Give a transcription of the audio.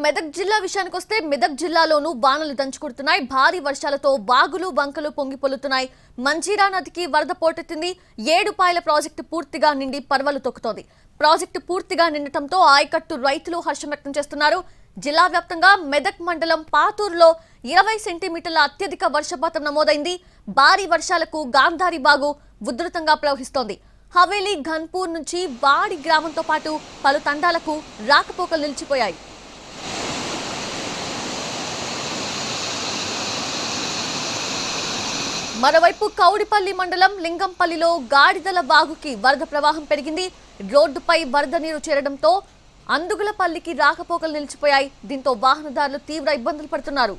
మెదక్ జిల్లా విషయానికి వస్తే మెదక్ జిల్లాలోనూ వానలు దంచుకొడుతున్నాయి. భారీ వర్షాలతో బాగులు వంకలు పొంగిపొల్లుతున్నాయి. మంజీరా నదికి వరద పోటెత్తింది. 7 పాయల ప్రాజెక్టు పూర్తిగా నిండి పర్వలు తొక్కుతోంది. ప్రాజెక్టు పూర్తిగా నిండటంతో ఆయకట్టు రైతులు హర్షం వ్యక్తం చేస్తున్నారు. జిల్లా వ్యాప్తంగా మెదక్ మండలం పాతూరులో 20 సెంటీమీటర్ల అత్యధిక వర్షపాతం నమోదైంది. భారీ వర్షాలకు గాంధారి బాగు ఉధృతంగా ప్రవహిస్తోంది. హవేలీ ఘన్పూర్ నుంచి వాడి గ్రామంతో పాటు పలు తండాలకు రాకపోకలు నిలిచిపోయాయి. మరోవైపు కౌడిపల్లి మండలం లింగంపల్లిలో గాడిదల వాగుకి వరద ప్రవాహం పెరిగింది. రోడ్డుపై వరద నీరు చేరడంతో అందుగులపల్లికి రాకపోకలు నిలిచిపోయాయి. దీంతో వాహనదారులు తీవ్ర ఇబ్బందులు పడుతున్నారు.